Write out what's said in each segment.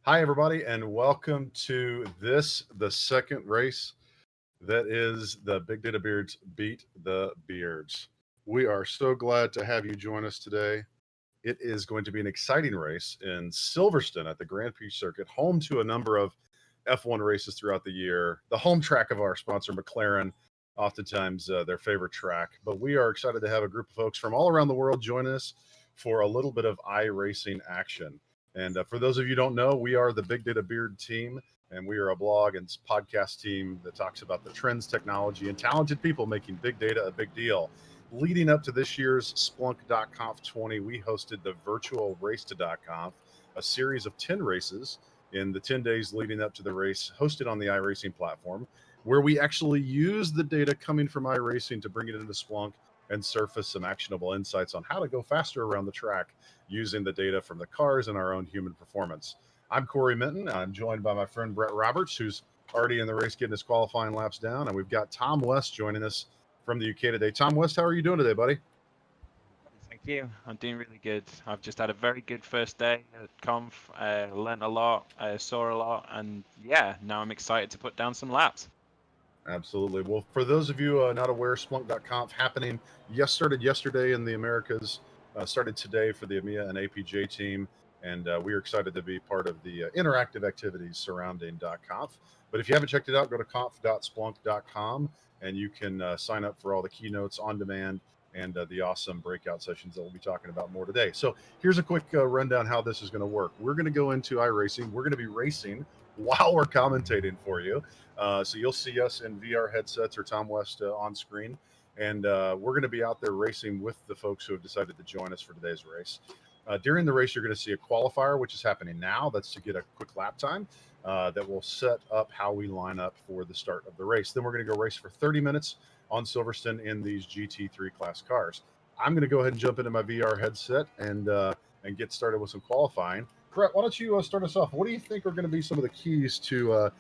Hi, everybody, and welcome to the second race that is the Big Data Beards Beat the Beards. We are so glad to have you join us today. It is going to be an exciting race in Silverstone at the Grand Prix circuit, home to a number of F1 races throughout the year, the home track of our sponsor, McLaren, oftentimes their favorite track. But we are excited to have a group of folks from all around the world join us for a little bit of iRacing action. And for those of you who don't know, we are the Big Data Beard team, and we are a blog and podcast team that talks about the trends, technology, and talented people making big data a big deal. Leading up to this year's Splunk.conf 20, we hosted the virtual Race to .conf, a series of 10 races in the 10 days leading up to the race, hosted on the iRacing platform, where we actually used the data coming from iRacing to bring it into Splunk and surface some actionable insights on how to go faster around the track using the data from the cars and our own human performance. I'm Corey Minton. I'm joined by my friend Brett Roberts, who's already in the race getting his qualifying laps down. And we've got Tom West joining us from the UK today. Tom West, how are you doing today, buddy? Thank you. I'm doing really good. I've just had a very good first day at Conf. Learned a lot, saw a lot, and yeah, now I'm excited to put down some laps. Absolutely. Well, for those of you not aware, Splunk.conf happening started yesterday in the Americas, started today for the EMEA and APJ team, and we are excited to be part of the interactive activities surrounding .conf. But if you haven't checked it out, go to conf.splunk.com, and you can sign up for all the keynotes on demand and the awesome breakout sessions that we'll be talking about more today. So here's a quick rundown how this is going to work. We're going to go into iRacing. We're going to be racing while we're commentating for you. So you'll see us in VR headsets or Tom West on screen. And we're going to be out there racing with the folks who have decided to join us for today's race. During the race, you're going to see a qualifier, which is happening now. That's to get a quick lap time that will set up how we line up for the start of the race. Then we're going to go race for 30 minutes on Silverstone in these GT3 class cars. I'm going to go ahead and jump into my VR headset and get started with some qualifying. Brett, why don't you start us off? What do you think are going to be some of the keys to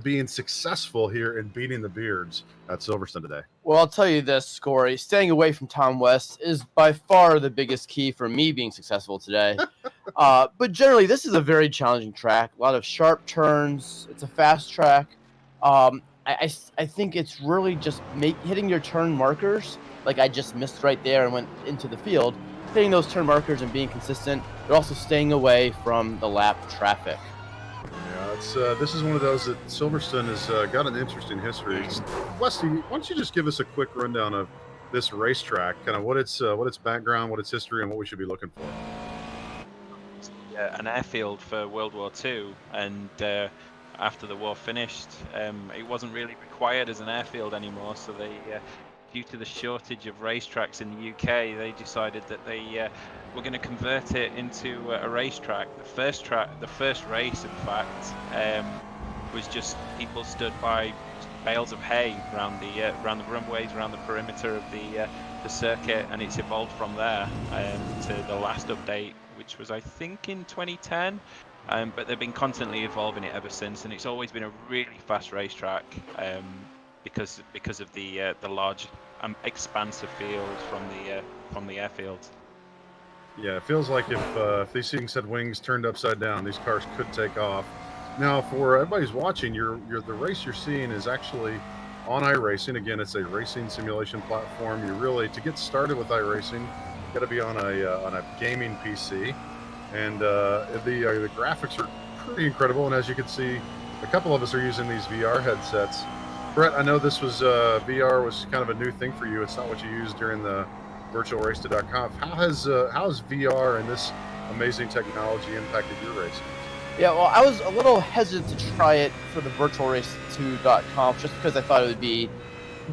being successful here in beating the Beards at Silverstone today? Well, I'll tell you this, Corey. Staying away from Tom West is by far the biggest key for me being successful today. But generally, this is a very challenging track. A lot of sharp turns. It's a fast track. I think it's really just hitting your turn markers, like I just missed right there and went into the field. Hitting those turn markers and being consistent, but also staying away from the lap traffic. Yeah, this is one of those that Silverstone has got an interesting history. Westy, why don't you just give us a quick rundown of this racetrack, kind of what its background, what its history, and what we should be looking for? An airfield for World War II, and after the war finished, it wasn't really required as an airfield anymore. So they, due to the shortage of racetracks in the UK, they decided that they were going to convert it into a racetrack. The first race, in fact, was just people stood by bales of hay around the runways, around the perimeter of the circuit, and it's evolved from there to the last update, which was I think in 2010. But they've been constantly evolving it ever since, and it's always been a really fast racetrack because of the large expansive field from the airfield. Yeah, it feels like if these things had wings turned upside down, these cars could take off. Now, for everybody who's watching, the race you're seeing is actually on iRacing. Again, it's a racing simulation platform. You really, to get started with iRacing, you got to be on a gaming PC, and the graphics are pretty incredible. And as you can see, a couple of us are using these VR headsets. Brett, I know this was VR was kind of a new thing for you. It's not what you used during the virtual race to .conf. How has VR and this amazing technology impacted your racing? Yeah, well, I was a little hesitant to try it for the virtual race to .conf just because I thought it would be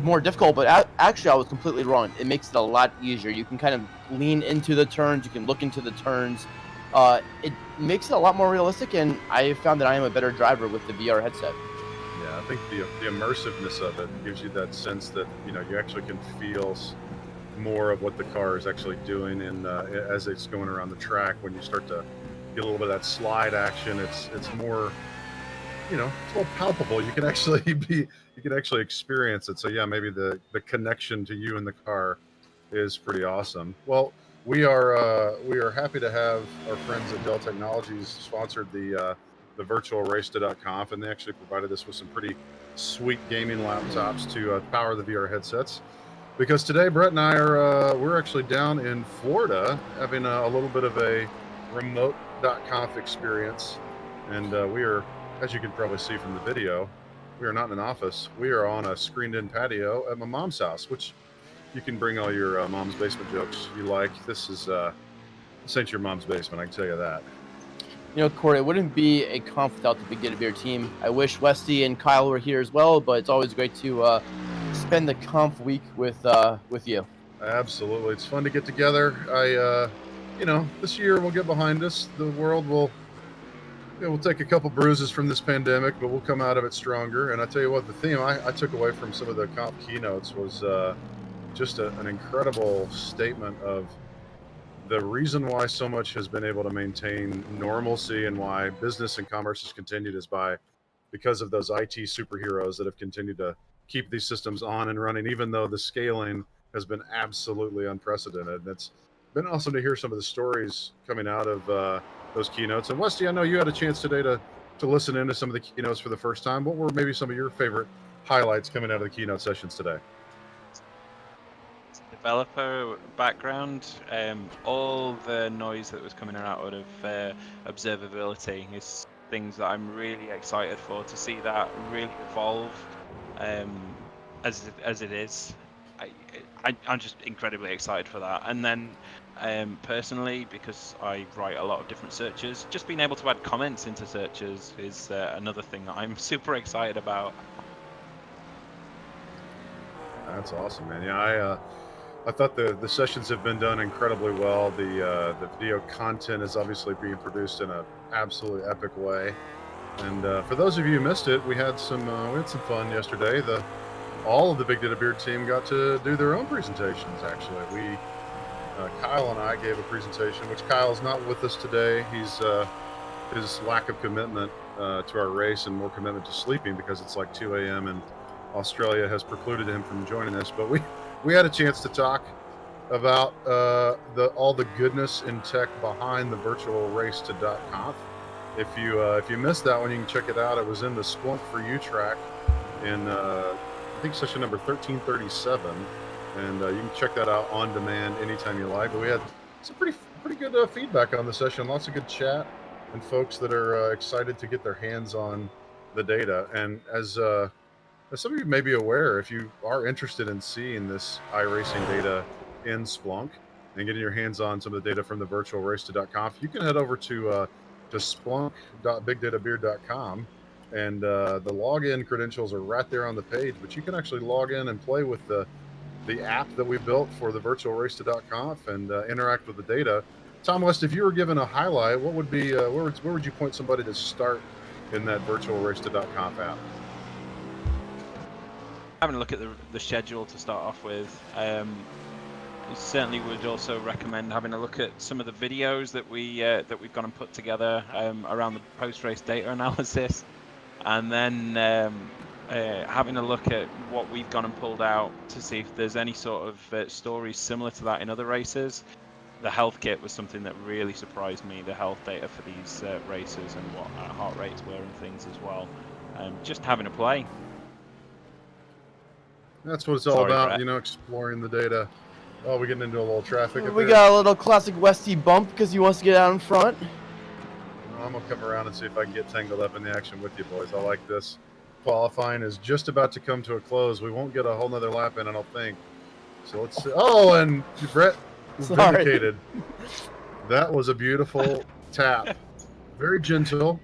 more difficult, but actually I was completely wrong. It makes it a lot easier. You can kind of lean into the turns, you can look into the turns. It makes it a lot more realistic, and I found that I am a better driver with the VR headset. Yeah, I think the immersiveness of it gives you that sense that you actually can feel more of what the car is actually doing, and as it's going around the track, when you start to get a little bit of that slide action, it's more, it's more palpable. You can actually experience it. So yeah, maybe the connection to you and the car is pretty awesome. Well, we are happy to have our friends at Dell Technologies sponsored the the virtualrace.conf, and they actually provided us with some pretty sweet gaming laptops to power the VR headsets. Because today, Brett and I are we're actually down in Florida having a little bit of a remote.conf experience, and we are, as you can probably see from the video, we are not in an office. We are on a screened-in patio at my mom's house, which you can bring all your mom's basement jokes you like. This ain't your mom's basement, I can tell you that. You know, Corey, it wouldn't be a conf without the Big Data Beer team. I wish Westy and Kyle were here as well, but it's always great to spend the conf week with you. Absolutely, it's fun to get together. This year we'll get behind us. The world will, we'll take a couple bruises from this pandemic, but we'll come out of it stronger. And I tell you what, the theme I took away from some of the conf keynotes was just an incredible statement of the reason why so much has been able to maintain normalcy and why business and commerce has continued is because of those IT superheroes that have continued to keep these systems on and running, even though the scaling has been absolutely unprecedented. And it's been awesome to hear some of the stories coming out of those keynotes. And Westy, I know you had a chance today to listen into some of the keynotes for the first time. What were maybe some of your favorite highlights coming out of the keynote sessions today? Developer background, all the noise that was coming out of observability is things that I'm really excited for, to see that really evolve as it is. I'm just incredibly excited for that. And then personally, because I write a lot of different searches, just being able to add comments into searches is another thing that I'm super excited about. That's awesome, man. Yeah, I thought the sessions have been done incredibly well. The video content is obviously being produced in an absolutely epic way. And for those of you who missed it, we had some fun yesterday. All of the Big Data Beard team got to do their own presentations. Actually, Kyle and I gave a presentation, which Kyle's not with us today. He's his lack of commitment to our race and more commitment to sleeping, because it's like 2 a.m. and Australia has precluded him from joining us. But we had a chance to talk about all the goodness in tech behind the virtualrace.conf. If you missed that one, you can check it out. It was in the Splunk for You track in I think session number 1337, and you can check that out on demand anytime you like. But we had some pretty good feedback on the session. Lots of good chat and folks that are excited to get their hands on the data. And as some of you may be aware, if you are interested in seeing this Iracing data in Splunk and getting your hands on some of the data from the virtualrace.conf, you can head over to splunk.bigdatabeard.com, and the login credentials are right there on the page. But you can actually log in and play with the app that we built for the virtualrace.conf and interact with the data. Tom West, if you were given a highlight, what would be where would you point somebody to start in that virtualrace.conf app? Having a look at the schedule to start off with. Certainly would also recommend having a look at some of the videos that we've gone and put together around the post-race data analysis, and then having a look at what we've gone and pulled out to see if there's any sort of stories similar to that in other races. The health kit was something that really surprised me, the health data for these races and what heart rates were and things as well. Just having a play. That's what it's all about, Brett. Exploring the data. Oh, we're getting into a little traffic. We got a little classic Westy bump because he wants to get out in front. I'm going to come around and see if I can get tangled up in the action with you, boys. I like this. Qualifying is just about to come to a close. We won't get a whole nother lap in, I don't think. So let's see. Oh, and Brett vindicated. That was a beautiful tap. Very gentle.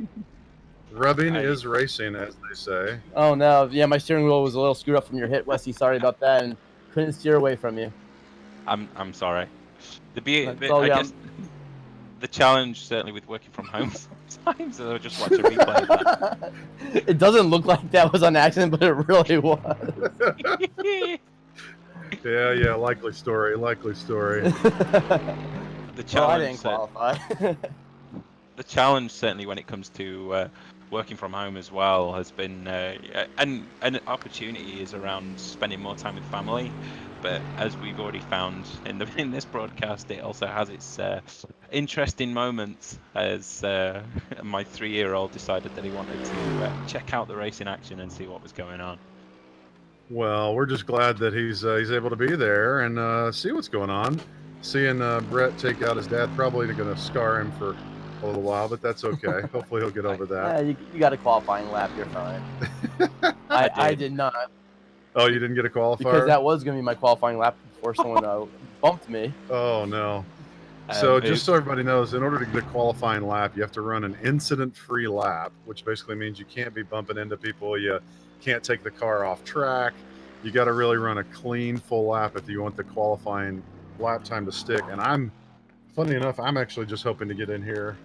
Rubbing is racing, as they say. Oh, no. Yeah, my steering wheel was a little screwed up from your hit, Westy. Sorry about that, and couldn't steer away from you. I'm sorry. I guess the challenge, certainly with working from home sometimes, I'll just watch a replay of that. It doesn't look like that was on accident, but it really was. Yeah, likely story. The challenge, I didn't qualify. The challenge, certainly when it comes to working from home as well, has been and an opportunity is around spending more time with family. but as we've already found in this broadcast, it also has its interesting moments. As my 3-year-old decided that he wanted to check out the race in action and see what was going on. Well, we're just glad that he's able to be there and see what's going on. Seeing Brett take out his dad probably going to scar him for a little while, but that's okay. Hopefully he'll get over that. You got a qualifying lap. You're fine. I did not. Oh, you didn't get a qualifier? Because that was going to be my qualifying lap before someone bumped me. Oh, no. So just so everybody knows, in order to get a qualifying lap, you have to run an incident-free lap, which basically means you can't be bumping into people. You can't take the car off track. You got to really run a clean, full lap if you want the qualifying lap time to stick. And funny enough, I'm actually just hoping to get in here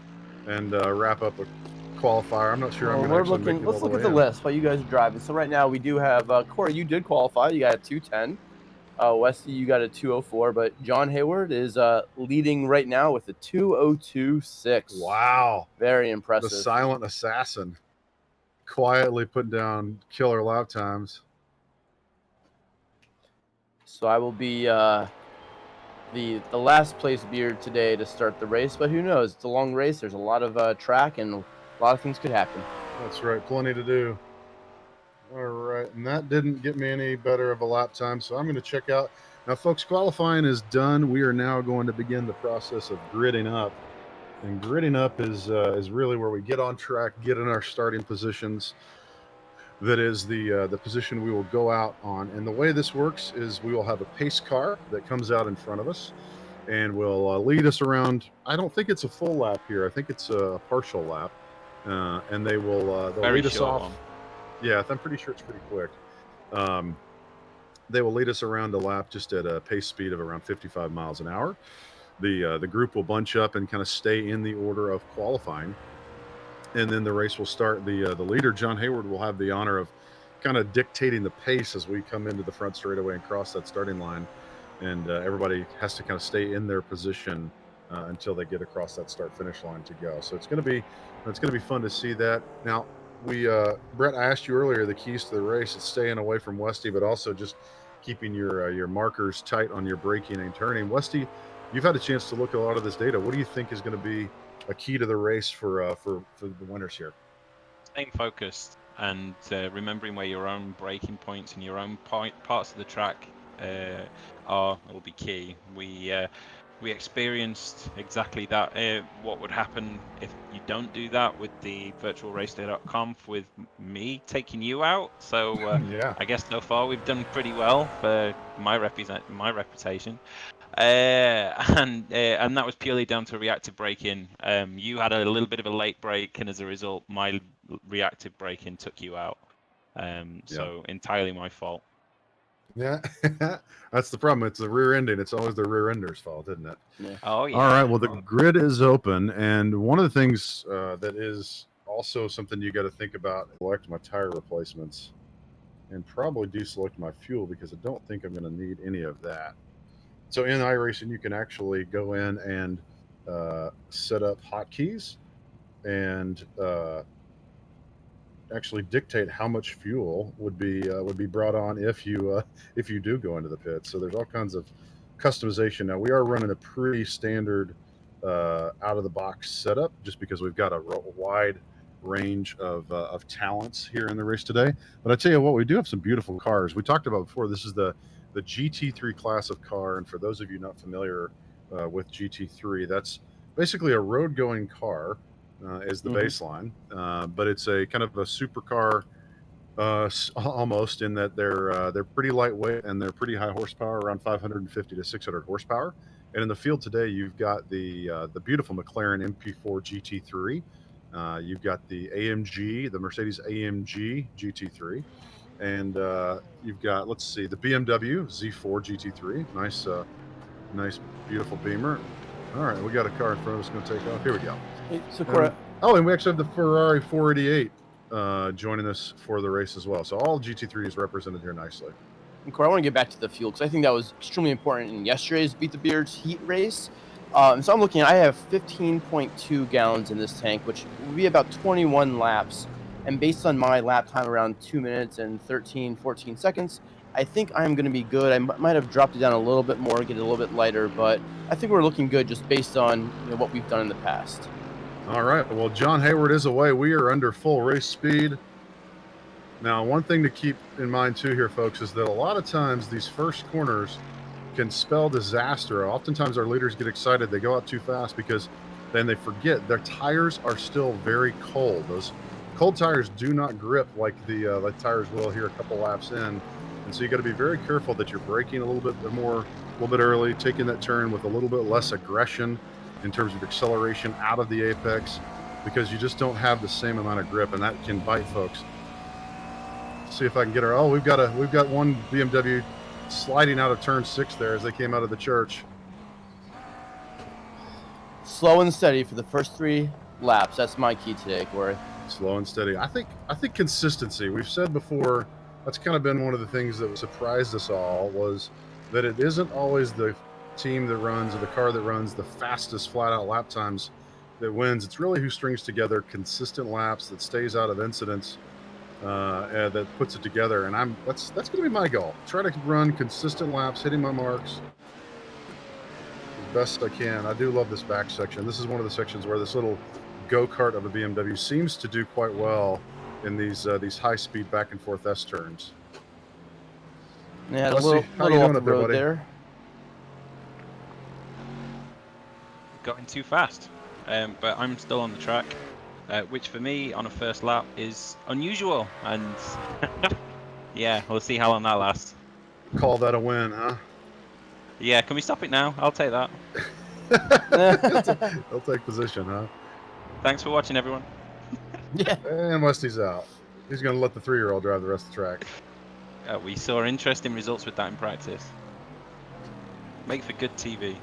and wrap up a qualifier. I'm not sure I'm going to actually make it Let's all look the at the way in. list while you guys are driving. So right now we do have Corey. You did qualify. You got a 210. Westy, you got a 204. But John Hayward is leading right now with a 202.6. Wow. Very impressive. The silent assassin. Quietly putting down killer lap times. So I will be the last place beard today to start the race. But who knows? It's a long race. There's a lot of track and a lot of things could happen. That's right. Plenty to do. All right. And that didn't get me any better of a lap time. So I'm going to check out. Now, folks, qualifying is done. We are now going to begin the process of gridding up. And gridding up is really where we get on track, get in our starting positions. That is the position we will go out on. And the way this works is we will have a pace car that comes out in front of us and will lead us around. I don't think it's a full lap here. I think it's a partial lap. And they'll lead us off. One. Yeah, I'm pretty sure it's pretty quick. They will lead us around a lap just at a pace speed of around 55 miles an hour. The group will bunch up and kind of stay in the order of qualifying. And then the race will start. The leader, John Hayward, will have the honor of kind of dictating the pace as we come into the front straightaway and cross that starting line. And everybody has to kind of stay in their position until they get across that start-finish line to go. So it's going to be fun to see that. Now, Brett, I asked you earlier the keys to the race. It's staying away from Westy, but also just keeping your markers tight on your braking and turning. Westy, you've had a chance to look at a lot of this data. What do you think is going to be a key to the race for the winners here? Staying focused and remembering where your own braking points and your own parts of the track will be key. We experienced exactly that. What would happen if you don't do that with the virtualraceday.conf with me taking you out? So yeah. I guess so far we've done pretty well for my reputation. And that was purely down to reactive braking. You had a little bit of a late brake, and as a result, my reactive braking took you out. So entirely my fault. Yeah, that's the problem. It's the rear ending. It's always the rear ender's fault, isn't it? Yeah. Oh, yeah. All right. Well, the grid is open, and one of the things that is also something you got to think about: select my tire replacements, and probably deselect my fuel because I don't think I'm going to need any of that. So in iRacing, you can actually go in and set up hotkeys and actually dictate how much fuel would be brought on if you do go into the pit. So there's all kinds of customization. Now we are running a pretty standard out of the box setup just because we've got a wide range of talents here in the race today. But I tell you what, we do have some beautiful cars. We talked about before. This is the GT3 class of car, and for those of you not familiar with GT3, that's basically a road-going car. Is the baseline, but it's a kind of a supercar almost, in that they're pretty lightweight and they're pretty high horsepower, around 550 to 600 horsepower. And in the field today, you've got the beautiful McLaren MP4 GT3, you've got the Mercedes AMG GT3, and you've got, let's see, the BMW Z4 GT3, nice beautiful Beamer. All right, we got a car in front of us going to take off. Here we go. Hey, so Cora, and we actually have the Ferrari 488 joining us for the race as well. So all GT3 is represented here nicely. And Cora, I want to get back to the fuel because I think that was extremely important in yesterday's Beat the Beards heat race. So I'm looking, I have 15.2 gallons in this tank, which would be about 21 laps And based on my lap time around 2 minutes and 14 seconds, I think I'm going to be good. I might have dropped it down a little bit more, get it a little bit lighter, but I think we're looking good just based on what we've done in the past. All right. Well, John Hayward is away. We are under full race speed. Now, one thing to keep in mind too here, folks, is that a lot of times these first corners can spell disaster. Oftentimes our leaders get excited. They go out too fast because then they forget their tires are still very cold. Those cold tires do not grip like the tires will here a couple laps in. And so you got to be very careful that you're braking a little bit early, taking that turn with a little bit less aggression in terms of acceleration out of the apex, because you just don't have the same amount of grip, and that can bite folks. See if I can get her. Oh, we've got one BMW sliding out of turn 6 there as they came out of the church. Slow and steady for the first 3 laps. That's my key today, Corey. Slow and steady. I think consistency. We've said before, that's kind of been one of the things that surprised us all, was that it isn't always the team that runs or the car that runs the fastest flat out lap times that wins. It's really who strings together consistent laps, that stays out of incidents, that puts it together. And that's going to be my goal. Try to run consistent laps, hitting my marks as best I can. I do love this back section. This is one of the sections where this little go-kart of a BMW seems to do quite well in these high-speed back and forth S turns. Yeah, Let's a little, see. How you little doing off the up there, road buddy? there. Going too fast, but I'm still on the track, which for me on a first lap is unusual, and yeah, we'll see how long that lasts. Call that a win, huh? Yeah, can we stop it now? I'll take that. They'll take position, huh? Thanks for watching, everyone. Yeah. And Westy's out. He's going to let the 3-year-old drive the rest of the track. We saw interesting results with that in practice. Make for good TV.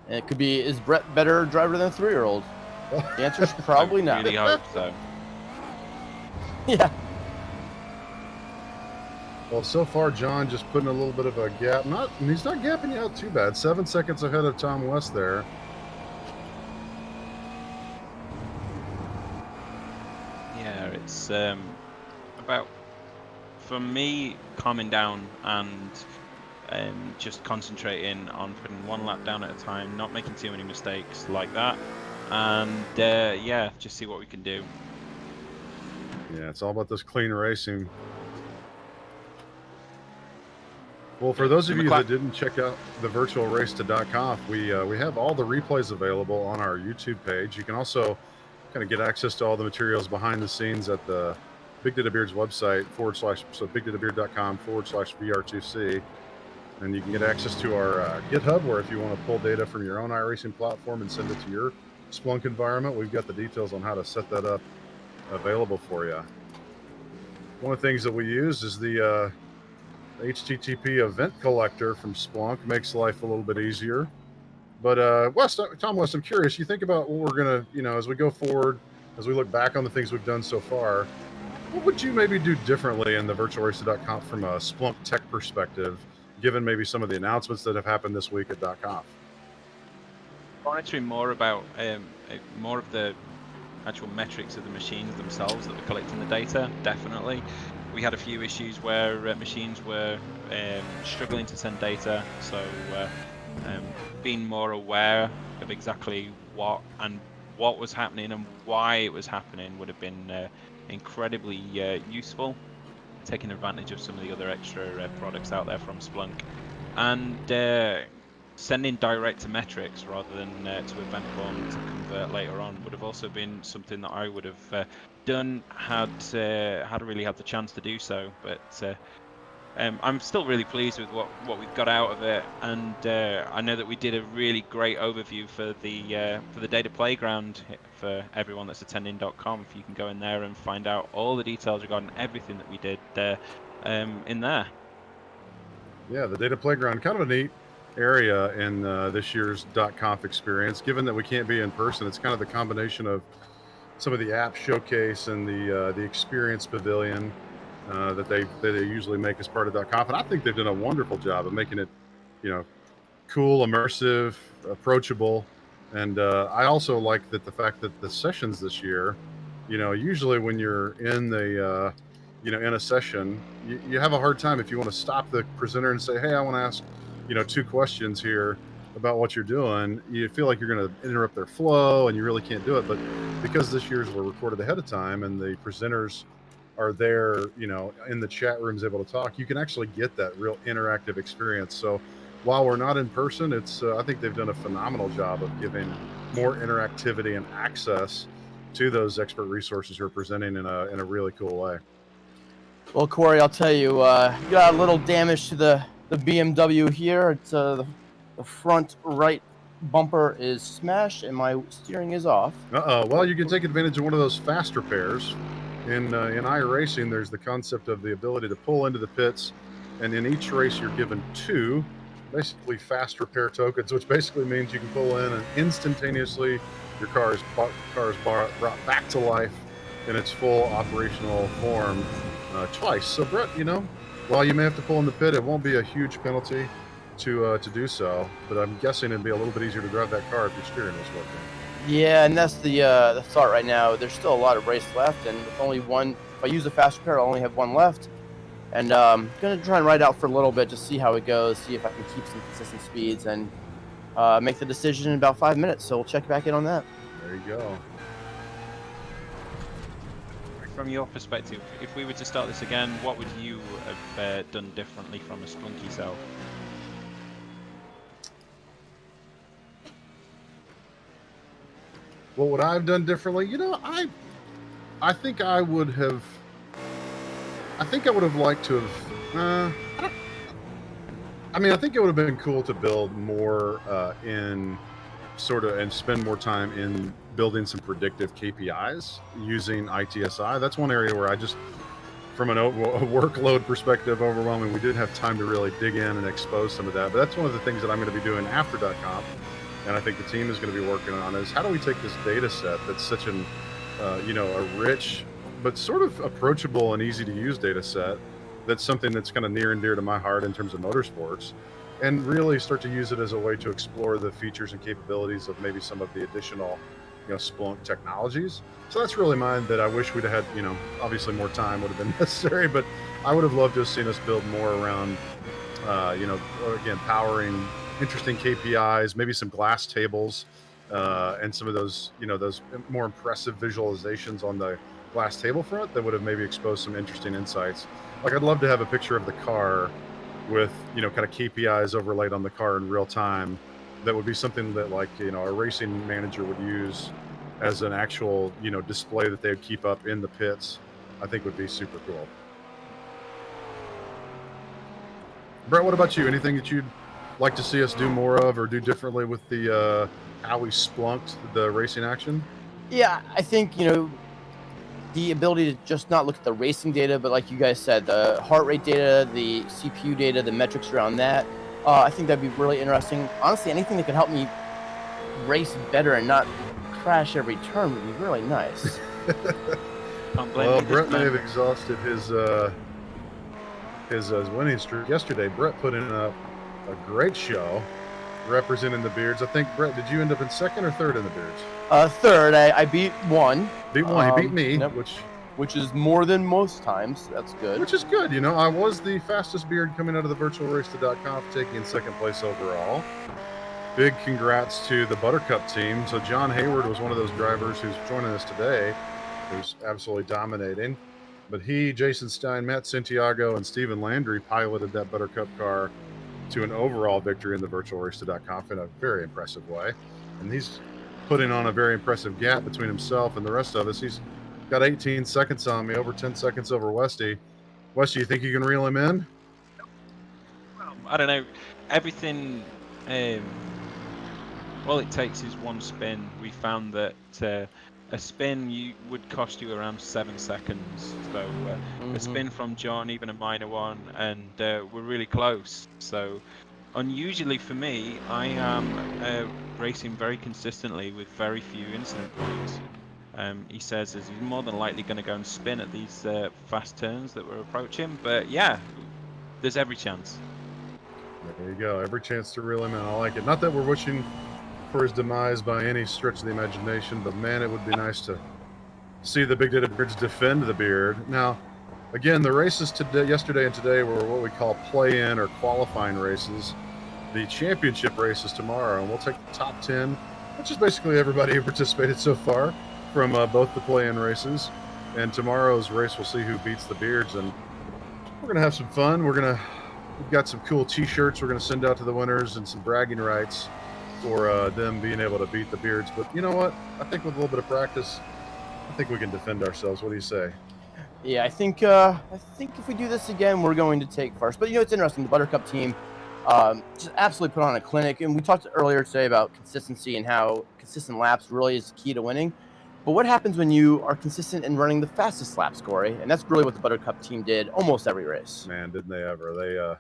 And it could be, is Brett better driver than a 3-year-old? The answer's probably I not. really hope so. Yeah. Well, so far, John just putting a little bit of a gap. He's not gapping you out too bad. 7 seconds ahead of Tom West there. Yeah, it's about, for me, calming down and just concentrating on putting one lap down at a time, not making too many mistakes like that, and yeah, just see what we can do. Yeah, it's all about this clean racing. Well, for those of you that didn't check out the virtualrace.conf, we have all the replays available on our YouTube page. You can also kind of get access to all the materials behind the scenes at the Big Data Beards website bigdatabeard.com/VR2C. And you can get access to our GitHub, where if you want to pull data from your own Iracing platform and send it to your Splunk environment, we've got the details on how to set that up available for you. One of the things that we use is the HTTP event collector from Splunk. Makes life a little bit easier. But Tom West, I'm curious, you think about what we're going to, as we go forward, as we look back on the things we've done so far, what would you maybe do differently in the virtualracer.conf from a Splunk tech perspective, given maybe some of the announcements that have happened this week at .conf? Monitoring more about more of the actual metrics of the machines themselves that were collecting the data, definitely. We had a few issues where machines were struggling to send data, so being more aware of exactly what was happening and why it was happening would have been incredibly useful, taking advantage of some of the other extra products out there from Splunk, and sending direct to metrics rather than to event form to convert later on would have also been something that I would have done had really had the chance to do so. But I'm still really pleased with what we've got out of it, and I know that we did a really great overview for the data playground for everyone that's attending .conf. You can go in there and find out all the details regarding everything that we did in there. Yeah, the data playground, kind of a neat area in this year's .conf experience. Given that we can't be in person, it's kind of the combination of some of the app showcase and the experience pavilion that they usually make as part of .conf, and I think they've done a wonderful job of making it, cool, immersive, approachable. And I also like that the fact that the sessions this year, usually when you're in the, in a session, you have a hard time if you want to stop the presenter and say, hey, I want to ask, 2 questions here about what you're doing. You feel like you're going to interrupt their flow and you really can't do it. But because this year's were recorded ahead of time and the presenters are there, in the chat rooms able to talk, you can actually get that real interactive experience. So while we're not in person, it's I think they've done a phenomenal job of giving more interactivity and access to those expert resources who are presenting in a really cool way. Well, Corey, I'll tell you, you got a little damage to the BMW here. It's the front right bumper is smashed and my steering is off. Well, you can take advantage of one of those fast repairs. In Iracing, there's the concept of the ability to pull into the pits, and in each race you're given 2 basically fast repair tokens, which basically means you can pull in and instantaneously your car is brought back to life in its full operational form twice. So Brett, while you may have to pull in the pit, it won't be a huge penalty to do so, but I'm guessing it'd be a little bit easier to drive that car if your steering was working. Yeah, and that's the thought right now. There's still a lot of race left, and with only one, if I use a fast repair, I'll only have 1 left. And I'm going to try and ride out for a little bit to see how it goes, see if I can keep some consistent speeds, and make the decision in about 5 minutes. So we'll check back in on that. There you go. From your perspective, if we were to start this again, what would you have done differently from a Splunk yourself? What would I have done differently? I think I would have. I think I would have liked to have. I think it would have been cool to build more and spend more time in building some predictive KPIs using ITSI. That's one area where I just, from a workload perspective, overwhelming. We didn't have time to really dig in and expose some of that. But that's one of the things that I'm going to be doing after .conf, and I think the team is going to be working on is how do we take this data set that's such a rich but sort of approachable and easy to use data set, that's something that's kind of near and dear to my heart in terms of motorsports, and really start to use it as a way to explore the features and capabilities of maybe some of the additional Splunk technologies. So that's really mine that I wish we'd have had, obviously more time would have been necessary, but I would have loved to have seen us build more around, again, powering interesting KPIs, maybe some glass tables, and some of those, those more impressive visualizations on the glass table front that would have maybe exposed some interesting insights. Like I'd love to have a picture of the car with, kind of KPIs overlaid on the car in real time. That would be something that a racing manager would use as an actual, display that they would keep up in the pits. I think would be super cool. Brett, what about you? Anything that you'd like to see us do more of or do differently with the how we splunked the racing action? Yeah, I think, the ability to just not look at the racing data, but like you guys said, the heart rate data, the CPU data, the metrics around that, I think that'd be really interesting. Honestly, anything that could help me race better and not crash every turn would be really nice. Well, Brett may have exhausted his winning streak yesterday. Brett put in a great show representing the Beards. I think, Brett, did you end up in second or third in the Beards? Third. I beat 1. Beat 1. He beat me, yep. Which is more than most times. That's good. Which is good. I was the fastest Beard coming out of the virtual race to .conf, taking second place overall. Big congrats to the Buttercup team. So John Hayward was one of those drivers who's joining us today, who's absolutely dominating. But he, Jason Stein, Matt Santiago, and Stephen Landry piloted that Buttercup car to an overall victory in the virtual race to .conf in a very impressive way. And he's putting on a very impressive gap between himself and the rest of us. He's got 18 seconds on me, over 10 seconds over Westy. Westy, you think you can reel him in? I don't know. Everything, all it takes is one spin. We found that a spin would cost you around 7 seconds. So a spin from John, even a minor one, and we're really close. So unusually for me, I am racing very consistently with very few incident points. He says he's more than likely going to go and spin at these fast turns that we're approaching. But yeah, there's every chance. There you go. Every chance to reel him in. I like it. Not that we're wishing for his demise by any stretch of the imagination, but man, it would be nice to see the Big Data Beards defend the beard. Now, again, the races yesterday and today were what we call play-in or qualifying races. The championship race is tomorrow, and we'll take the top 10, which is basically everybody who participated so far from both the play-in races. And tomorrow's race, we'll see who beats the beards, and we're gonna have some fun. We've got some cool T-shirts we're gonna send out to the winners and some bragging rights for them being able to beat the beards. But you know what? I think with a little bit of practice, I think we can defend ourselves. What do you say? Yeah, I think if we do this again, we're going to take first. But it's interesting. The Buttercup team just absolutely put on a clinic, and we talked earlier today about consistency and how consistent laps really is key to winning. But what happens when you are consistent in running the fastest laps, Corey? And that's really what the Buttercup team did almost every race. Man, didn't they ever?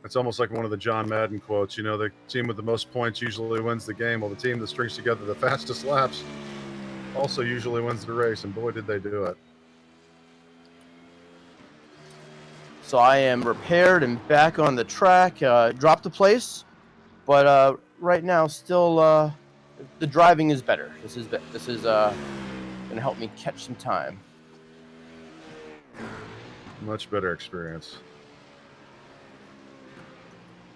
It's almost like one of the John Madden quotes. The team with the most points usually wins the game. Well, the team that strings together the fastest laps also usually wins the race, and boy, did they do it. So I am repaired and back on the track. Dropped a place, but right now still the driving is better. This is gonna help me catch some time. Much better experience.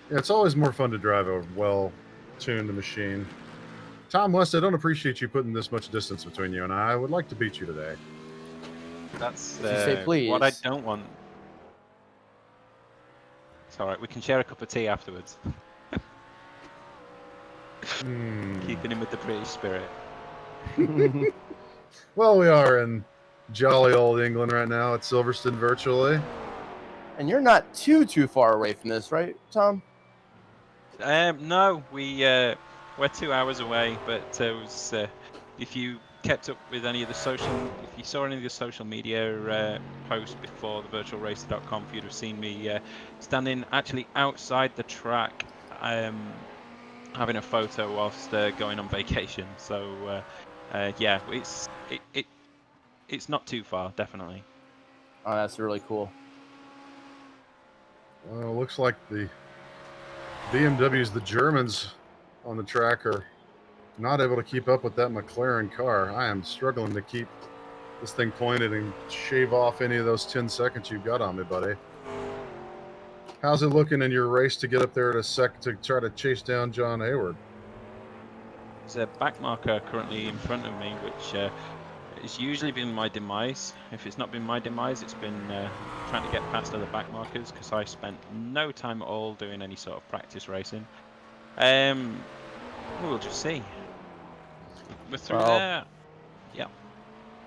Yeah, it's always more fun to drive a well-tuned machine. Tom West, I don't appreciate you putting this much distance between you and I. I would like to beat you today. That's say please. what I don't want. It's all right. We can share a cup of tea afterwards. Keeping him with the British spirit. Well, we are in jolly old England right now at Silverstone virtually. And you're not too far away from this, right, Tom? No, we're 2 hours away. But if you kept up with any of the if you saw any of the social media posts before the virtualracer.com, you'd have seen me standing actually outside the track, having a photo whilst going on vacation. So yeah, it's not too far, definitely. Oh, that's really cool. Well, it looks like the BMWs, the Germans on the track, are not able to keep up with that McLaren car. I am struggling to keep this thing pointed and shave off any of those 10 seconds you've got on me, buddy. How's it looking in your race to get up there to try to chase down John Hayward? There's a back marker currently in front of me, which it's usually been my demise. If it's not been my demise, it's been trying to get past other back markers, because I spent no time at all doing any sort of practice racing. We'll just see. We're through there. Yeah.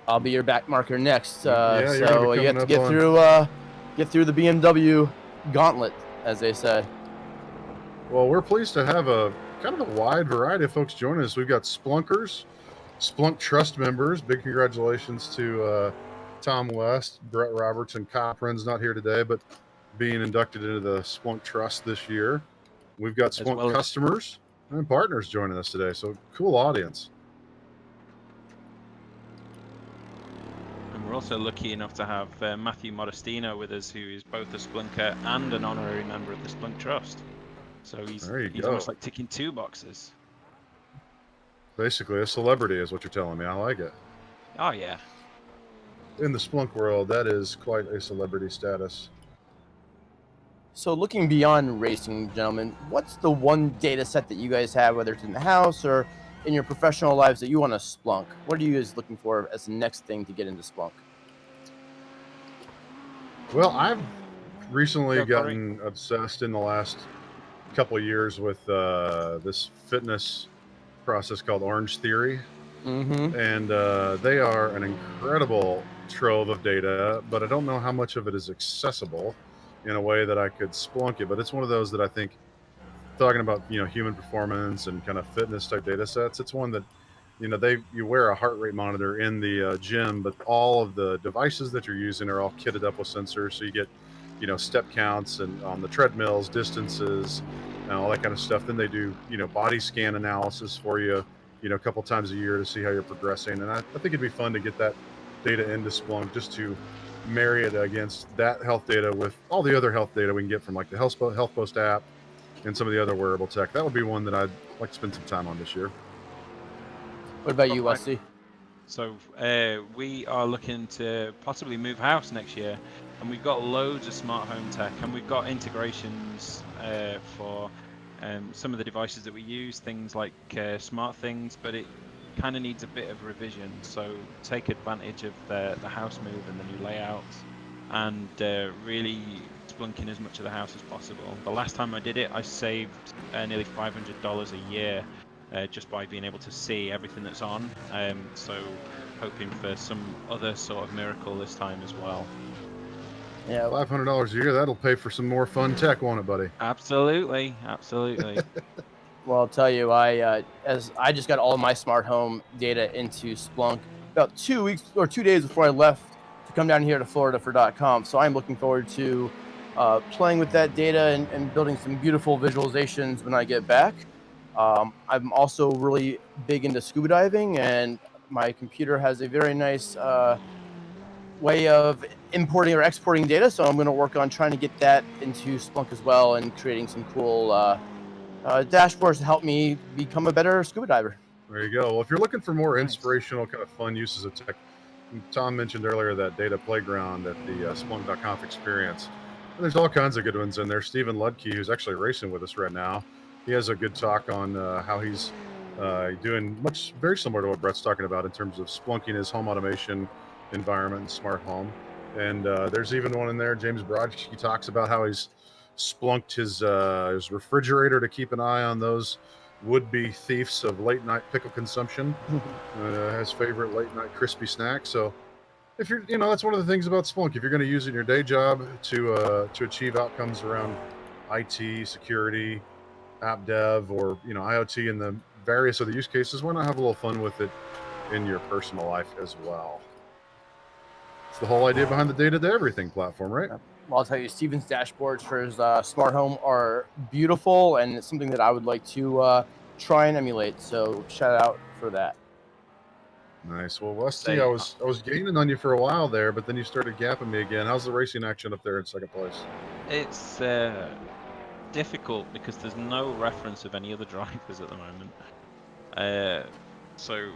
I'll be your back marker next. Yeah, so you have to get through the BMW gauntlet, as they say. Well, we're pleased to have a kind of a wide variety of folks joining us. We've got Splunkers, Splunk Trust members. Big congratulations to Tom West, Brett Roberts, and Kyle Prin's not here today, but being inducted into the Splunk Trust this year. We've got Splunk customers and partners joining us today, so cool audience. And we're also lucky enough to have Matthew Modestino with us, who is both a Splunker and an honorary member of the Splunk Trust. So he's almost like ticking 2 boxes. Basically, a celebrity is what you're telling me. I like it. Oh, yeah. In the Splunk world, that is quite a celebrity status. So looking beyond racing, gentlemen, what's the one data set that you guys have, whether it's in the house or in your professional lives, that you want to Splunk? What are you guys looking for as the next thing to get into Splunk? Well, I've recently gotten obsessed in the last couple of years with this fitness process called Orange Theory. And they are an incredible trove of data, but I don't know how much of it is accessible in a way that I could Splunk it. But it's one of those that I think, talking about human performance and kind of fitness type data sets, it's one that you wear a heart rate monitor in the gym, but all of the devices that you're using are all kitted up with sensors, so you get step counts and on the treadmills, distances, and all that kind of stuff. Then they do body scan analysis for you a couple times a year to see how you're progressing. And I think it'd be fun to get that data into Splunk, just to marry it against that health data with all the other health data we can get from like the Health Post app and some of the other wearable tech. That would be one that I'd like to spend some time on this year. What about you, Okay. Wesley? So we are looking to possibly move house next year, and we've got loads of smart home tech, and we've got integrations for some of the devices that we use, things like smart things, but it kind of needs a bit of revision. So take advantage of the house move and the new layouts, and really splunking as much of the house as possible. The last time I did it, I saved nearly $500 a year. Just by being able to see everything that's on. So hoping for some other sort of miracle this time as well. Yeah, $500 a year, that'll pay for some more fun tech, won't it, buddy? Absolutely. well, I'll tell you, as I just got all of my smart home data into Splunk about 2 weeks or 2 days before I left to come down here to Florida for .com. So I'm looking forward to playing with that data and building some beautiful visualizations when I get back. I'm also really big into scuba diving, and my computer has a very nice way of importing or exporting data. So I'm going to work on trying to get that into Splunk as well and creating some cool dashboards to help me become a better scuba diver. There you go. Well, if you're looking for more Nice. inspirational, kind of fun uses of tech, Tom mentioned earlier that data playground at the Splunk.conf experience. And there's all kinds of good ones in there. Stephen Ludke, who's actually racing with us right now, he has a good talk on how he's doing very similar to what Brett's talking about in terms of splunking his home automation environment and smart home. And there's even one in there. James Brodsky talks about how he's splunked his refrigerator to keep an eye on those would-be thieves of late-night pickle consumption. His favorite late-night crispy snack. So if you're, that's one of the things about Splunk. If you're going to use it in your day job to achieve outcomes around IT, security, app dev, or IoT and the various other use cases, why not have a little fun with it in your personal life as well? It's the whole idea behind the data to everything platform, right? Well, I'll tell you, Steven's dashboards for his smart home are beautiful, and it's something that I would like to try and emulate. So shout out for that. Nice. Well, Wesley, I was gaining on you for a while there, but then you started gapping me again. How's the racing action up there in second place? It's difficult because there's no reference of any other drivers at the moment. So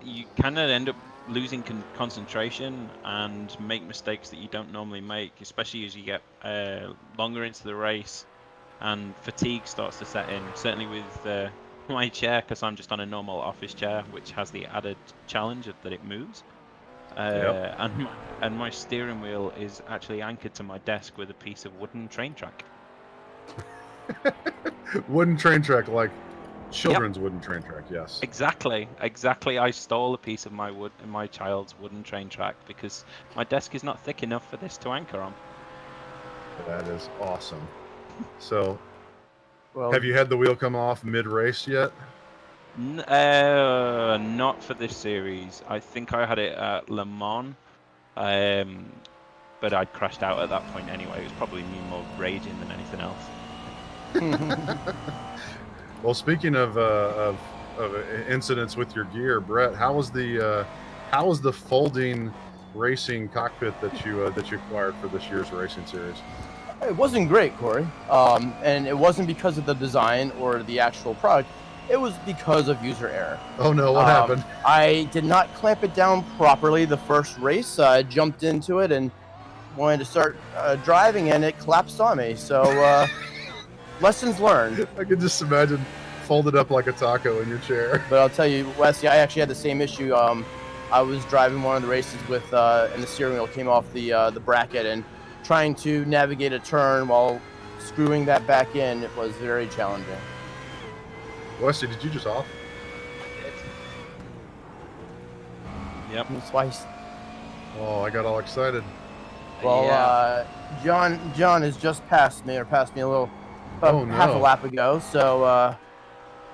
you kind of end up losing concentration and make mistakes that you don't normally make, especially as you get longer into the race and fatigue starts to set in. Certainly with my chair, because I'm just on a normal office chair, which has the added challenge that it moves. And my steering wheel is actually anchored to my desk with a piece of wooden train track. Wooden train track, like children's wooden train track, yes. Exactly. I stole a piece of my child's wooden train track because my desk is not thick enough for this to anchor on. That is awesome. So, Well, have you had the wheel come off mid-race yet? Not for this series. I think I had it at Le Mans, but I'd crashed out at that point anyway. It was probably me more raging than anything else. Well, speaking of incidents with your gear, Brett, how was the folding racing cockpit that you acquired for this year's racing series? It wasn't great, Corey, and it wasn't because of the design or the actual product. It was because of user error. Oh no, what happened? I did not clamp it down properly the first race. I jumped into it and wanted to start driving, and it collapsed on me. So lessons learned. I can just imagine folded up like a taco in your chair. But I'll tell you, Wesley, I actually had the same issue. I was driving one of the races with, and the steering wheel came off the bracket, and trying to navigate a turn while screwing that back in, it was very challenging. Wesley, did you just off? Yep. Twice. Oh, I got all excited. Well, Yeah. John has just passed me a little, about half a lap ago. So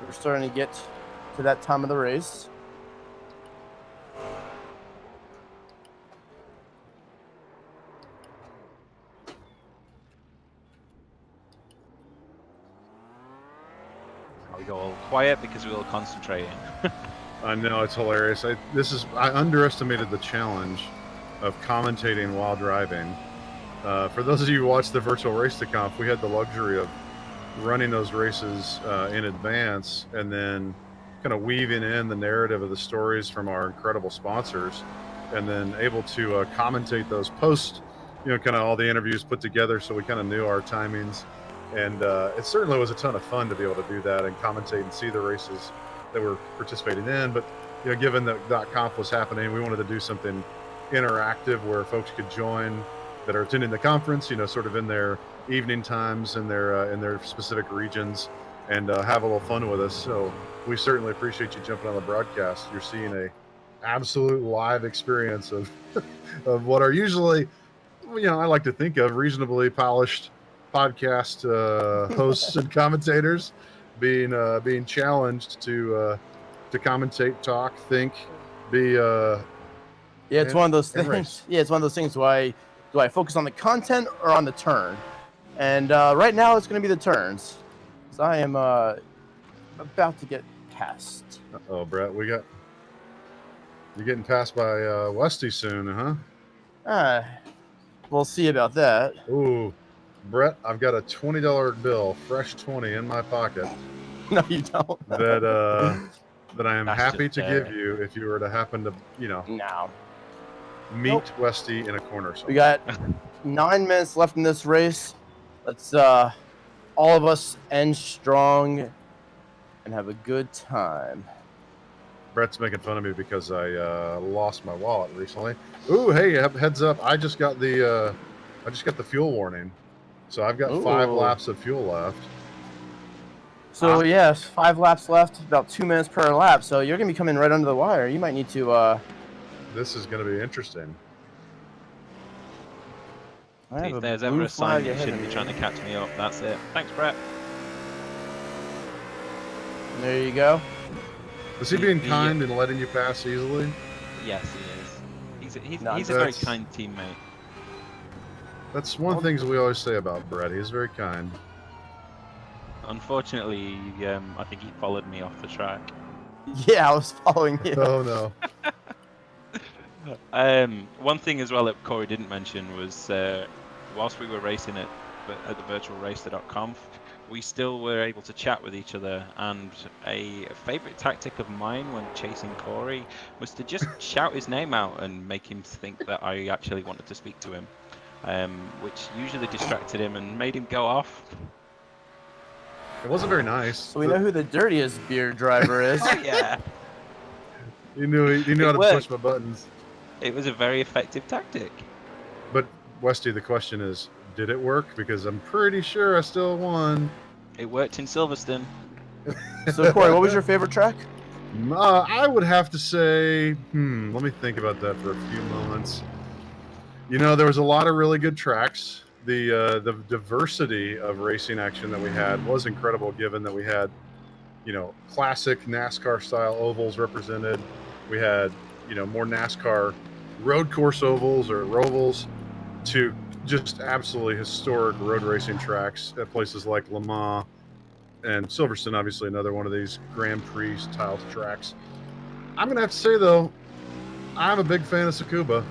we're starting to get to that time of the race. We go all quiet because we're all concentrating. I know, it's hilarious. I underestimated the challenge of commentating while driving. For those of you who watched the virtual race to conf, we had the luxury of running those races in advance and then kind of weaving in the narrative of the stories from our incredible sponsors, and then able to commentate those post, kind of all the interviews put together, so we kind of knew our timings. And it certainly was a ton of fun to be able to do that and commentate and see the races that we're participating in. But given that .conf was happening, we wanted to do something interactive where folks could join that are attending the conference, sort of in their evening times in their specific regions, and have a little fun with us. So we certainly appreciate you jumping on the broadcast. You're seeing a absolute live experience of of what are usually, I like to think of reasonably polished podcast hosts and commentators being challenged to commentate, talk, think, be Yeah, it's one of those and things. race. Yeah, it's one of those things. Do I focus on the content or on the turn? And right now, it's going to be the turns, because I am about to get passed. Oh, Brett, you're getting passed by Westy soon, huh? We'll see about that. Ooh, Brett, I've got a $20 bill, fresh 20 in my pocket No, you don't. that I am That's happy just to give you if you were to happen to, No. meet Nope. Westy in a corner We somewhere. got 9 minutes left in this race. Let's all of us end strong and have a good time. Brett's making fun of me because I lost my wallet recently. Ooh, hey, heads up! I just got the fuel warning, so I've got 5 Ooh. laps of fuel left. So yes, 5 laps left, about 2 minutes per lap. So you're gonna be coming right under the wire. You might need to. This is going to be interesting. I have If a there's blue ever a sign flag you ahead shouldn't of be trying to catch me up, that's it. Thanks, Brett. There you go. Is he being kind and letting you pass easily? Yes, he is. He's No, a very that's- kind teammate. That's one of the things we always say about Brett. He's very kind. Unfortunately, I think he followed me off the track. Yeah, I was following you. Oh no. One thing as well that Corey didn't mention was whilst we were racing at the virtualracer.conf, we still were able to chat with each other, and a favourite tactic of mine when chasing Corey was to just shout his name out and make him think that I actually wanted to speak to him, which usually distracted him and made him go off. It wasn't very nice. So we know who the dirtiest beer driver is. Oh yeah, He knew how It to worked. push my buttons. it was a very effective tactic. But Westy, the question is, did it work? Because I'm pretty sure I still won. It worked in Silverstone. So Corey, what was your favorite track? I would have to say, let me think about that for a few moments. There was a lot of really good tracks. The diversity of racing action that we had was incredible, given that we had, classic NASCAR style ovals represented. We had, more NASCAR road course ovals or rovals to just absolutely historic road racing tracks at places like Le Mans and Silverstone, obviously another one of these Grand Prix style tracks. I'm gonna have to say though, I'm a big fan of Tsukuba.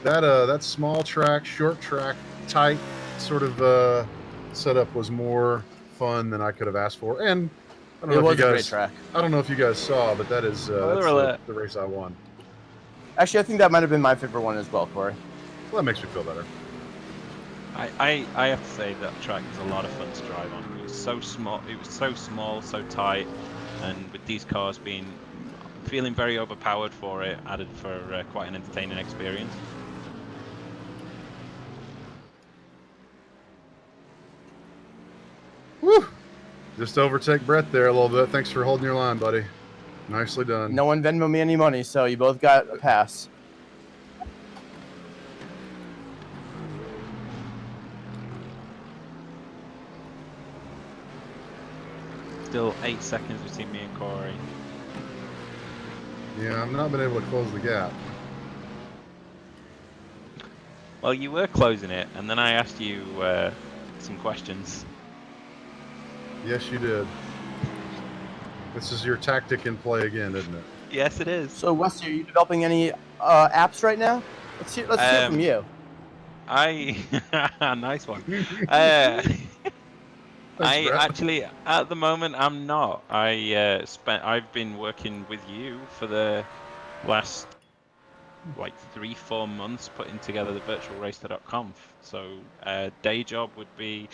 That small track, short track, tight sort of setup was more fun than I could have asked for. And I don't It know was if you a great guys, track. I don't know if you guys saw, but that is Spoiler that's alert. the race I won. Actually, I think that might have been my favorite one as well, Corey. Well, that makes me feel better. I have to say that track was a lot of fun to drive on. It was so small. It was so small, so tight, and with these cars feeling very overpowered for it, added for quite an entertaining experience. Woo! Just overtake Brett there a little bit. Thanks for holding your line, buddy. Nicely done. No one Venmo me any money, so you both got a pass. Still 8 seconds between me and Corey. Yeah, I've not been able to close the gap. Well, you were closing it, and then I asked you some questions. Yes, you did. This is your tactic in play again, isn't it? Yes, it is. So Wesley, are you developing any apps right now? Let's hear from Um, you. Nice one. I Brad. actually, at the moment, I'm not. I've been working with you for the last like 3-4 months putting together the virtualracer.conf. So day job would be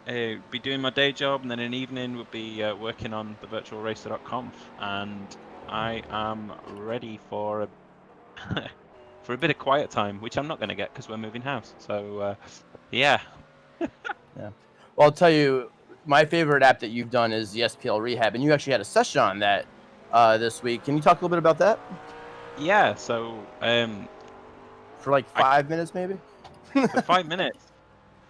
be doing my day job, and then an evening would be working on the virtualracer.conf. And I am ready for a for a bit of quiet time, which I'm not going to get because we're moving house. So yeah. Yeah. Well, I'll tell you, my favorite app that you've done is the SPL Rehab, and you actually had a session on that this week. Can you talk a little bit about that Yeah, so for like 5 minutes, maybe? for 5 minutes,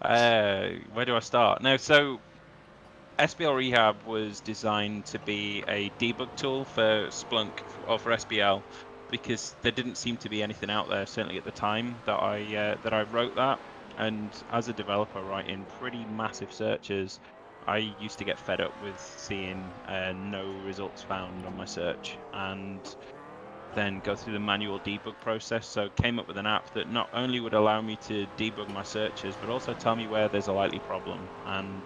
where do I start? No, so SPL Rehab was designed to be a debug tool for Splunk or for SPL because there didn't seem to be anything out there, certainly at the time that I wrote that. And as a developer writing pretty massive searches, I used to get fed up with seeing no results found on my search, and then go through the manual debug process. So came up with an app that not only would allow me to debug my searches, but also tell me where there's a likely problem. And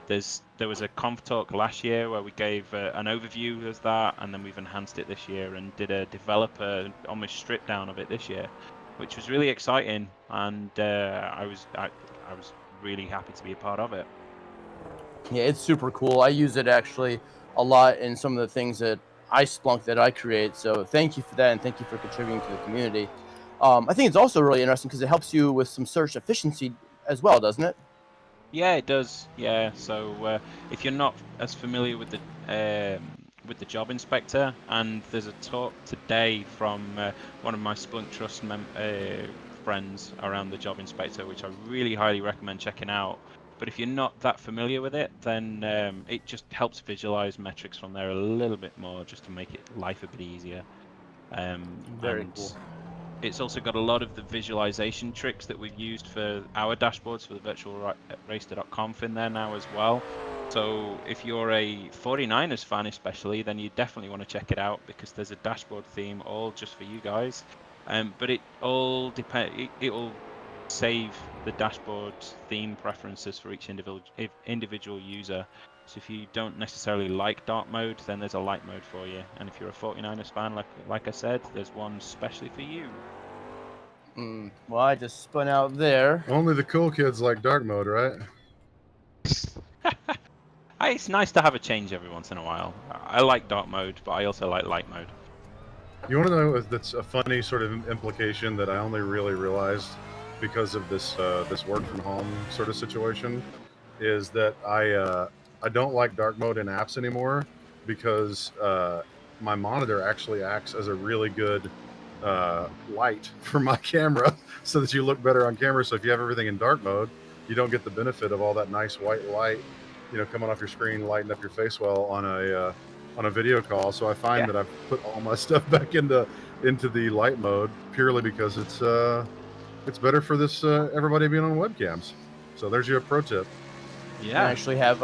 there was a conf talk last year where we gave an overview of that, and then we've enhanced it this year and did a developer almost strip down of it this year, which was really exciting. And I was really happy to be a part of it. Yeah, it's super cool. I use it actually a lot in some of the things that I Splunk that I create. So thank you for that, and thank you for contributing to the community. I think it's also really interesting because it helps you with some search efficiency as well, doesn't it? Yeah, it does. Yeah, so if you're not as familiar with the job inspector, and there's a talk today from one of my Splunk Trust friends around the job inspector, which I really highly recommend checking out. But if you're not that familiar with it, then it just helps visualize metrics from there a little bit more, just to make it life a bit easier. Very And cool. it's also got a lot of the visualization tricks that we've used for our dashboards for the virtualracer.conf in there now as well. So if you're a 49ers fan especially, then you definitely want to check it out because there's a dashboard theme all just for you guys. But it all it'll save the dashboard theme preferences for each individual user. So if you don't necessarily like dark mode, then there's a light mode for you. And if you're a 49ers fan, like I said, there's one specially for you. Well, I just spun out there. Only the cool kids like dark mode, right? It's nice to have a change every once in a while. I like dark mode, but I also like light mode. You want to know that's a funny sort of implication that I only really realized because of this this work from home sort of situation is that I don't like dark mode in apps anymore because my monitor actually acts as a really good light for my camera so that you look better on camera. So if you have everything in dark mode, you don't get the benefit of all that nice white light, you know, coming off your screen, lighting up your face well on a video call. So I find that I've put all my stuff back into the light mode purely because it's better for this everybody being on webcams. So there's your pro tip. I actually have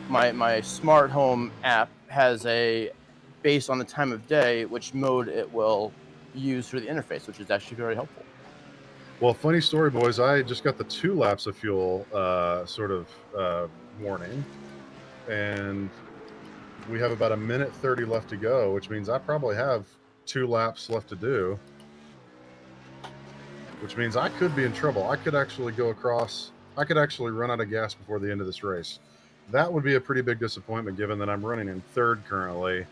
my smart home app has a based on the time of day which mode it will use through the interface, which is actually very helpful. Well, funny story, boys. I just got the 2 laps of fuel sort of warning, and we have about 1:30 left to go, which means I probably have 2 laps left to do, which means I could be in trouble. I could actually go across. I could actually run out of gas before the end of this race. That would be a pretty big disappointment given that I'm running in 3rd currently.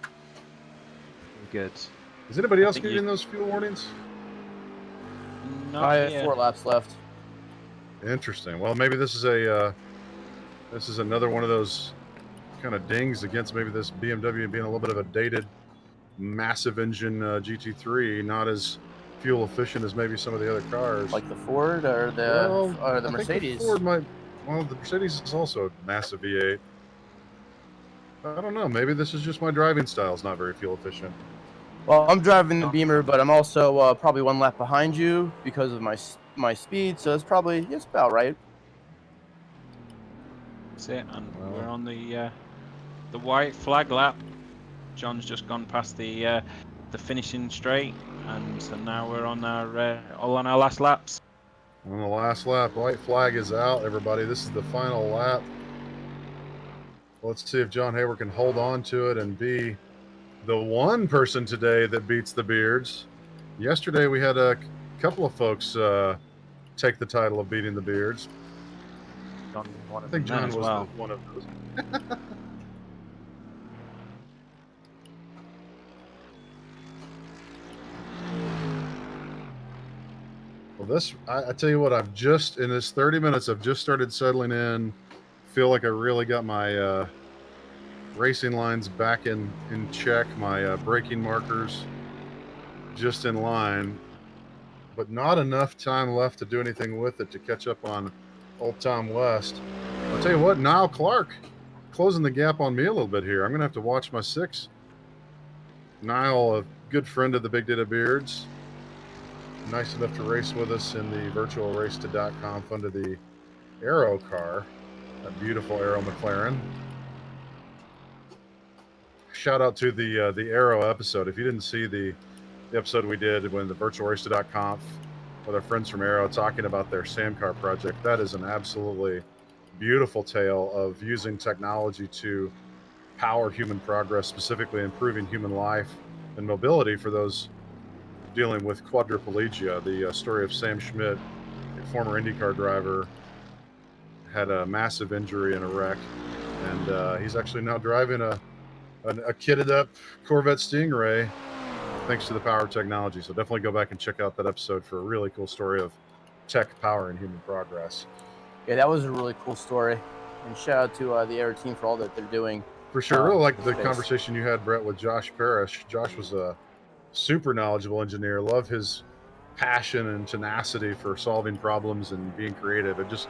Good. Is anybody else getting those fuel warnings? I have 4 laps left. Interesting. Well, maybe this is another one of those kind of dings against maybe this BMW being a little bit of a dated, massive engine GT3, not as fuel efficient as maybe some of the other cars, like the Ford or the Mercedes. The Ford might. Well, the Mercedes is also a massive V8. I don't know. Maybe this is just my driving style is not very fuel efficient. Well, I'm driving the Beamer, but I'm also probably 1 lap behind you because of my speed. So it's about right. That's it, and we're on the white flag lap. John's just gone past the finishing straight, and so now we're on all on our last laps. On the last lap, white flag is out, everybody. This is the final lap. Let's see if John Hayward can hold on to it and be the one person today that beats the Beards. Yesterday we had a couple of folks take the title of beating the Beards. John was one I of think them then John as was well. one of those. Well, I tell you what, I've just, in this 30 minutes, I've just started settling in. Feel like I really got my racing lines back in check, my braking markers just in line, but not enough time left to do anything with it to catch up on old Tom West. I'll tell you what, Niall Clark closing the gap on me a little bit here. I'm going to have to watch my 6. Niall, a good friend of the Big Data Beards, nice enough to race with us in the virtual race2.conf under the Aero car, a beautiful Aero McLaren. Shout out to the Aero episode. If you didn't see the episode we did when the virtual race2.conf with our friends from Aero talking about their Samcar project, that is an absolutely beautiful tale of using technology to power human progress, specifically improving human life and mobility for those dealing with quadriplegia. The story of Sam Schmidt, a former IndyCar driver, had a massive injury in a wreck, and he's actually now driving a kitted up Corvette Stingray thanks to the power of technology. So definitely go back and check out that episode for a really cool story of tech powering human progress. Yeah, that was a really cool story. And shout out to the Air team for all that they're doing. For sure. I really like the space. conversation you had, Brett, with Josh Parrish. Josh was a super knowledgeable engineer. Love his passion and tenacity for solving problems and being creative. It just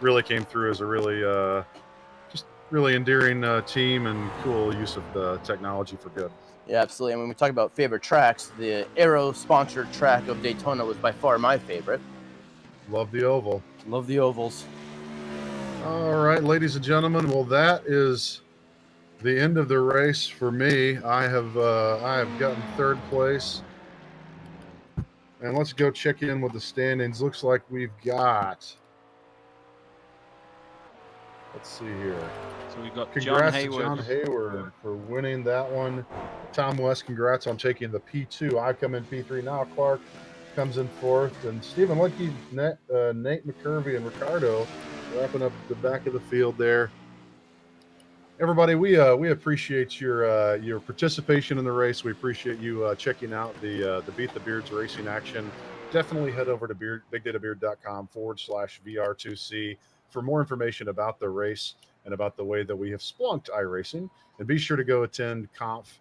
really came through as a really really endearing team and cool use of the technology for good. Yeah, absolutely. And when we talk about favorite tracks, the Aero sponsored track of Daytona was by far my favorite. Love the oval. Love the ovals. All right, ladies and gentlemen. Well, that is the end of the race for me. I have gotten 3rd place. And let's go check in with the standings. Looks like we've got, let's see here. So we've got Congrats John Hayward. to John Hayward for winning that one. Tom West, congrats on taking the P2. I come in P3 now. Clark comes in 4th. And Stephen Lucky, Nate McCurvey, and Ricardo wrapping up the back of the field there. Everybody, we appreciate your participation in the race. We appreciate you checking out the Beat the Beards racing action. Definitely head over to bigdatabeard.com/VR2C for more information about the race and about the way that we have splunked iRacing. And be sure to go attend Conf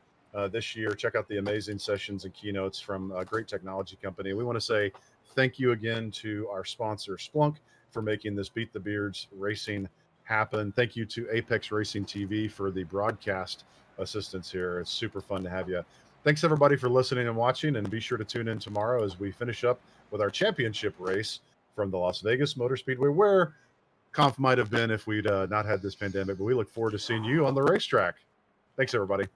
this year. Check out the amazing sessions and keynotes from a great technology company. We want to say thank you again to our sponsor, Splunk, for making this Beat the Beards racing happen. Thank you to Apex Racing TV for the broadcast assistance here. It's super fun to have you. Thanks everybody for listening and watching, and be sure to tune in tomorrow as we finish up with our championship race from the Las Vegas Motor Speedway, where Conf might have been if we'd not had this pandemic, but we look forward to seeing you on the racetrack. Thanks everybody.